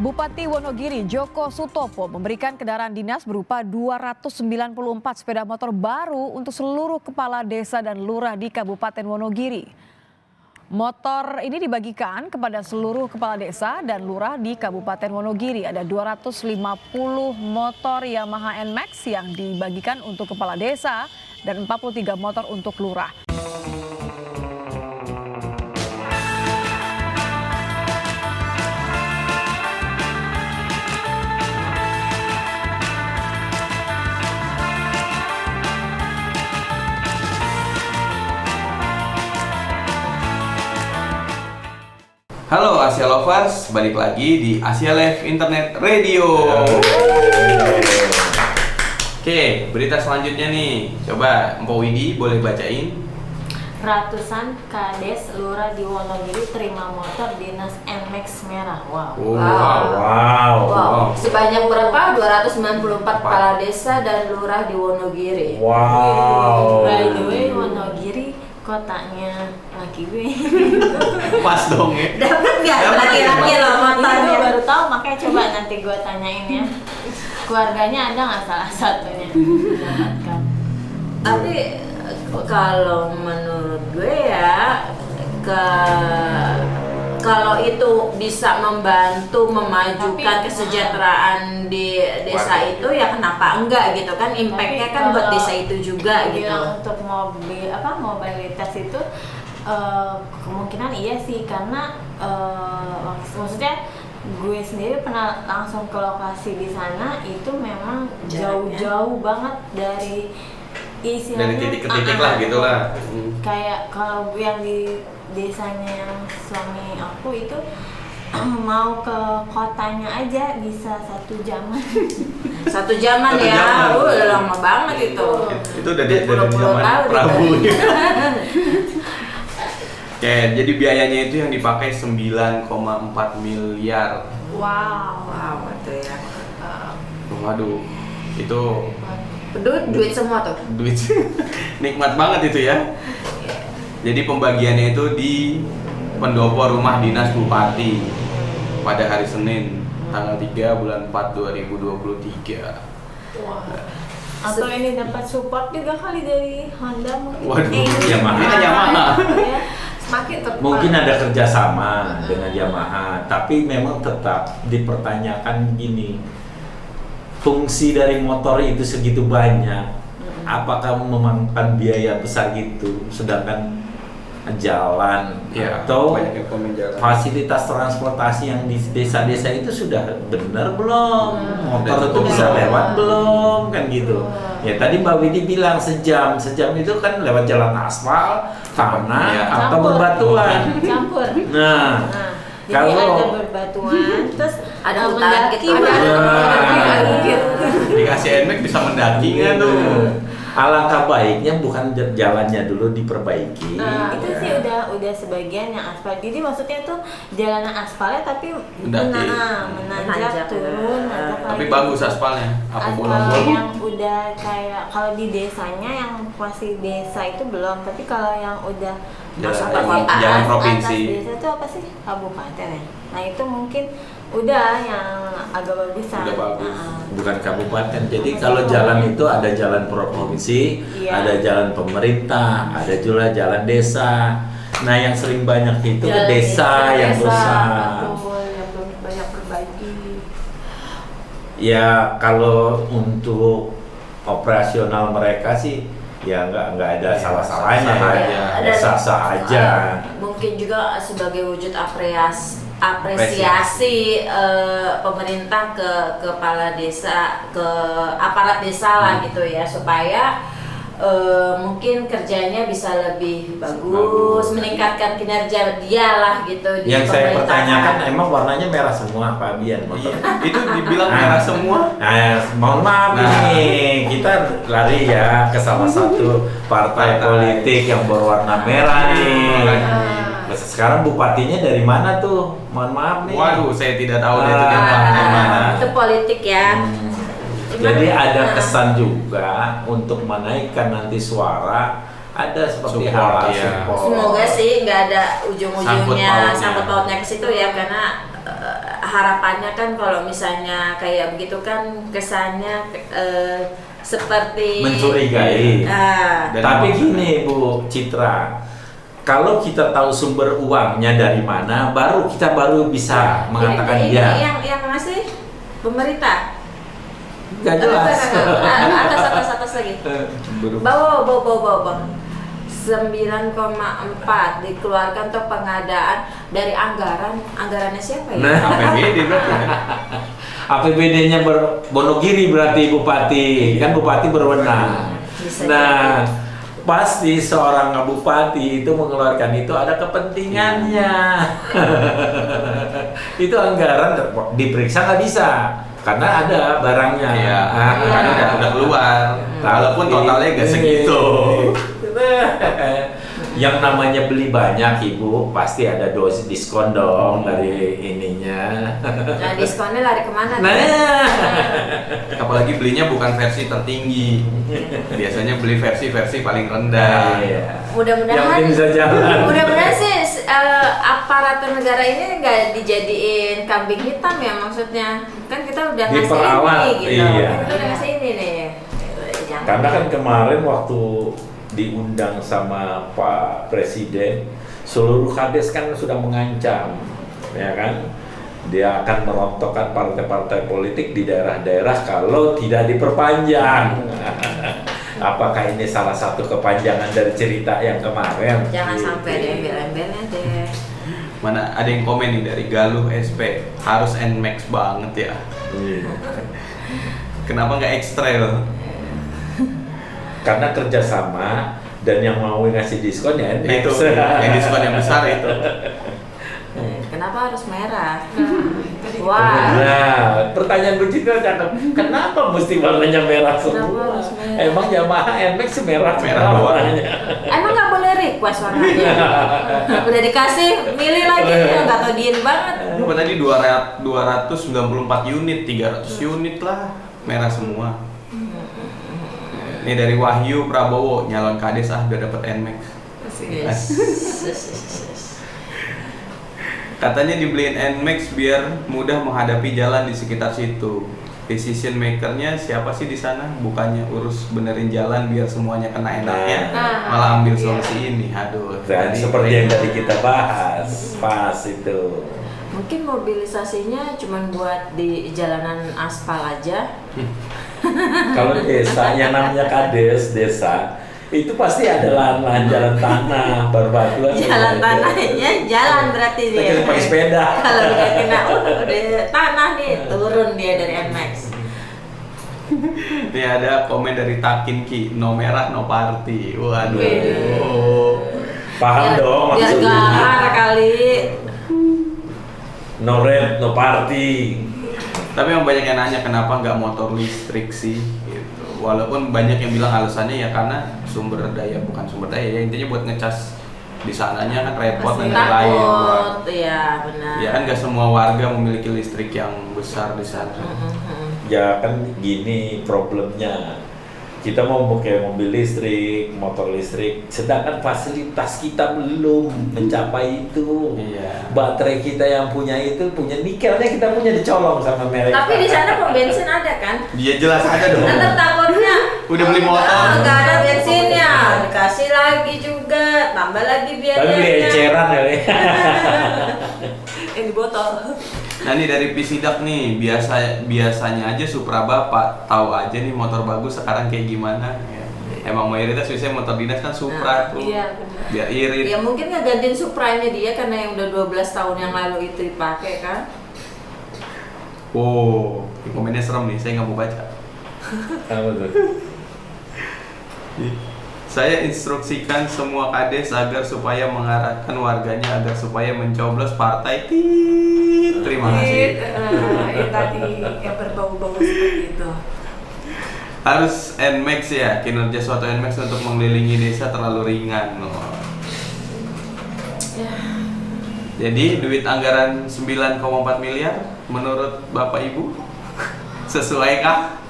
Bupati Wonogiri Joko Sutopo memberikan kendaraan dinas berupa 294 sepeda motor baru untuk seluruh kepala desa dan lurah di Kabupaten Wonogiri. Motor ini dibagikan kepada seluruh kepala desa dan lurah di Kabupaten Wonogiri. Ada 250 motor Yamaha NMAX yang dibagikan untuk kepala desa dan 43 motor untuk lurah. Halo Asia Lovers, balik lagi di Asia Live Internet Radio. Oke, berita selanjutnya nih. Coba Mpok Widi boleh bacain. Ratusan kades lurah di Wonogiri terima motor dinas NMAX merah. Wow. Wow. Sebanyak berapa? 294 kepala desa dan lurah di Wonogiri. Wow. By the way, Wonogiri kotanya laki gue. Pas dong ya. Dapat nggak laki-laki lo Gue motornya? baru tahu, makanya coba nanti gue tanyain ya. Keluarganya ada nggak salah satunya mendapatkan? Tapi kalau menurut gue ya, kalau itu bisa membantu memajukan kesejahteraan di desa itu ya kenapa enggak gitu kan, impactnya kan buat desa itu juga gitu. Untuk mobilitas itu kemungkinan iya sih, karena maksudnya gue sendiri pernah langsung ke lokasi di sana, itu memang jauh-jauh banget dari Dari titik ke titik lah gitu lah. Kayak kalau yang di desanya yang suami aku itu mau ke kotanya aja bisa 1 jaman. 1 jaman ya, udah lama banget itu. Itu udah dari Puluh-puluh zaman tahun Prabu. itu. Oke, jadi biayanya itu yang dipakai 9,4 miliar. Wow, itu ya. Waduh, itu Duit semua tuh. duit nikmat banget itu ya. Jadi pembagiannya itu di pendopo rumah dinas bupati pada hari Senin tanggal 3 bulan 4 2023. Wah. Atau ini dapat support juga kali dari Honda mungkin. Waduh, Yamaha. ini kan Yamaha. Ya, semakin tepat. Mungkin ada kerjasama dengan Yamaha, tapi memang tetap dipertanyakan gini, fungsi dari motor itu segitu banyak, apakah memakan biaya besar gitu, sedangkan jalan Ya, atau banyak yang komen jalan. fasilitas transportasi yang di desa-desa itu sudah benar belum, motor Udah itu cukup bisa belum? lewat belum, kan gitu. Ya tadi Mbak Widi bilang sejam itu kan lewat jalan aspal, tanah Ya. atau Campur. berbatuan. Campur. Nah, Jadi kalau- ada berbatuan, terus Ada hutan mendaki, gitu. Dikasih NMAX bisa mendaki kan tuh. alangkah baiknya bukan jalannya dulu diperbaiki. Itu sih udah sebagian yang aspal. Jadi maksudnya tuh jalanan aspalnya tapi Mendaki. menanjak turun, nanjak Tapi lagi. bagus aspalnya. Apa Aspal bolong-bolong? yang udah kayak kalau di desanya yang masih desa itu belum, tapi kalau yang udah masuk Jalan provinsi. atas desa itu apa sih, kabupaten ya. Nah itu mungkin udah yang agak bagusan. Udah bagus. Bukan kabupaten. Jadi kalau jalan itu ada jalan provinsi, Iya. ada jalan pemerintah, ada juga jalan desa. Nah, yang sering banyak itu ke Jalan desa yang besar. betul, yang belum banyak berbagi. Ya kalau untuk operasional mereka sih ya nggak ada salah-salahnya sah-sah ya. aja. Ya, sah-sah aja. Mungkin juga sebagai wujud apresiasi pemerintah ke kepala desa, ke aparat desa lah gitu ya, supaya mungkin kerjanya bisa lebih bagus, meningkatkan kinerja dia lah gitu di Yang saya pemerintahan. pertanyakan emang warnanya merah semua Pak Bian motor. Itu dibilang merah semua. Nah, mohon maaf nih, kita lari ya ke salah satu partai politik yang berwarna merah nih. Sekarang bupatinya dari mana tuh? Mohon maaf nih. Waduh, saya tidak tahu deh itu dia dari mana. Itu politik ya. Jadi ada kesan juga untuk menaikkan nanti suara, ada seperti Support, hal iya. support. Semoga sih nggak ada Sangkut ujung-ujungnya pautnya. sangkut pautnya ke situ ya, karena harapannya kan kalau misalnya kayak begitu kan kesannya seperti mencurigai. Dan Tapi emang- gini Bu Citra, kalau kita tahu sumber uangnya dari mana, kita baru bisa mengatakan ini dia. yang ngasih pemerintah. Nggak jelas. Atas lagi. Berupa Bawa. 9,4 dikeluarkan untuk pengadaan dari anggarannya siapa ya? Nah. APBD berarti ya. APBD-nya Wonogiri berarti Bupati, kan Bupati berwenang. Bisa Nah, pasti seorang bupati itu mengeluarkan itu ada kepentingannya. Itu anggaran diperiksa nggak bisa karena ada barangnya. Iya, Ah, kan udah keluar. Walaupun totalnya gak segitu. Yang namanya beli banyak Ibu pasti ada diskon dong dari ininya. Nah, diskonnya lari kemana? Nah, Apalagi belinya bukan versi tertinggi. Biasanya beli versi paling rendah. iya. Yang Mudah-mudahan penting bisa jalan. mudah-mudahan sih aparatur negara ini nggak dijadiin kambing hitam ya, maksudnya kan kita udah ngasih Diperalat, ini gitu, iya. kita udah ngasih ini nih. Jangan. Karena kan kemarin waktu diundang sama Pak Presiden, seluruh kades kan sudah mengancam, ya kan? Dia akan merontokkan partai-partai politik di daerah-daerah kalau tidak diperpanjang. Apakah ini salah satu kepanjangan dari cerita yang kemarin? Jangan Gitu. sampai diambil-ambilnya deh. Mana ada yang komen nih dari Galuh SP, harus Nmax banget ya. Iya. Kenapa nggak X-Trail? Karena kerjasama dan yang mau ngasih diskon ya NX. Itu yang diskon yang besar itu. Kenapa harus merah? Wah. Nah, pertanyaan begitu cakep. Kenapa mesti warnanya merah Kenapa semua? harus merah? Emang Yamaha NMAX merah Merah semua doang. warnanya. Emang nggak boleh request warnanya? Udah dikasih, milih lagi, nggak tau dien banget. Apa tadi 294 unit, 300 unit lah, merah semua. Ini dari Wahyu Prabowo, nyalon kades udah dapet Nmax. Yes. Katanya dibeliin Nmax biar mudah menghadapi jalan di sekitar situ. Decision makernya siapa sih di sana? Bukannya urus benerin jalan biar semuanya kena enaknya, malah ambil solusi ini. Aduh. Dan Dari- seperti yang tadi kita bahas, pas itu. Mungkin mobilisasinya cuma buat di jalanan aspal aja. Kalau desa yang namanya kades desa itu pasti ada lahan-lahan jalan tanah, barbatuan. Jalan tanahnya jalan berarti Kita dia. pakai sepeda. Kalau udah kena, udah tanah nih, turun dia dari NMAX. Ini ada komen dari Takin Ki, no merah no party. Waduh. Paham dong Biar maksudnya. gahar kali. No red, no party. Tapi yang banyak yang nanya kenapa nggak motor listrik sih gitu. Walaupun banyak yang bilang alasannya ya karena sumber daya, bukan sumber daya ya, intinya buat ngecas di sananya kan repot dan lain-lain. Takut, iya benar. Ya kan nggak semua warga memiliki listrik yang besar di sana. Ya kan gini problemnya. Kita mau pakai mobil listrik, motor listrik, sedangkan fasilitas kita belum mencapai itu. Iya. Baterai kita yang punya itu punya nikelnya kita punya dicolong sama merek. Tapi di sana pom bensin ada kan? Dia jelas aja dong. Nanti takutnya Udah beli motor. nggak ada bensinnya, dikasih lagi juga, tambah lagi Tapi beli biayanya. eceran ya. Yang di botol. Nah ini dari Pisidak nih, biasanya aja Supra Bapak tahu aja nih motor bagus sekarang kayak gimana. Ya. Emang mayoritas biasanya motor dinas kan Supra tuh. Iya, benar. Biar irit. Ya mungkin ngegantiin Supranya dia karena yang udah 12 tahun yang lalu itu dipakai kan. Wow, ini komennya serem nih, saya nggak mau baca. Apa tuh? Saya instruksikan semua kades agar supaya mengarahkan warganya agar supaya mencoblos partai tit. Terima kasih. Yang tadi yang berbau-bau seperti itu. Harus Nmax ya, kinerja suatu Nmax untuk mengelilingi desa terlalu ringan. Oh. Jadi duit anggaran 9,4 miliar menurut Bapak Ibu sesuaikah?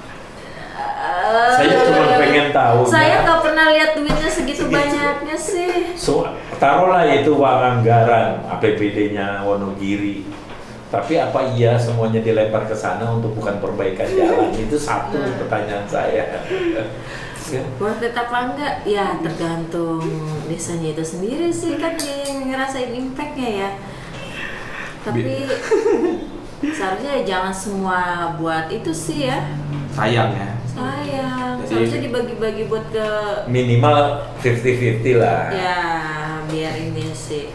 Saya cuma pengen tahu. Saya ya. nggak pernah lihat duitnya segitu banyaknya sih. So, taruhlah itu uang anggaran APBD-nya Wonogiri. Tapi apa iya semuanya dilempar ke sana untuk bukan perbaikan jalan? Itu satu pertanyaan saya. Worth it apa enggak? Ya tergantung desanya itu sendiri sih kan yang ngerasain impactnya ya. Tapi seharusnya jangan semua buat itu sih ya. Sayang ya. Sayang, Jadi- seharusnya dibagi-bagi buat ke Minimal 50-50 lah. ya biar ini sih.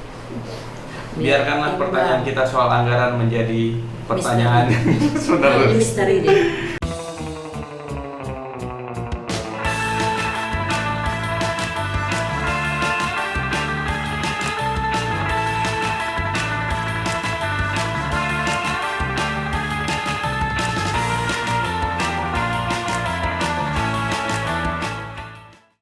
Biarkanlah imbang. pertanyaan kita soal anggaran menjadi pertanyaan Ini menerus. misteri deh.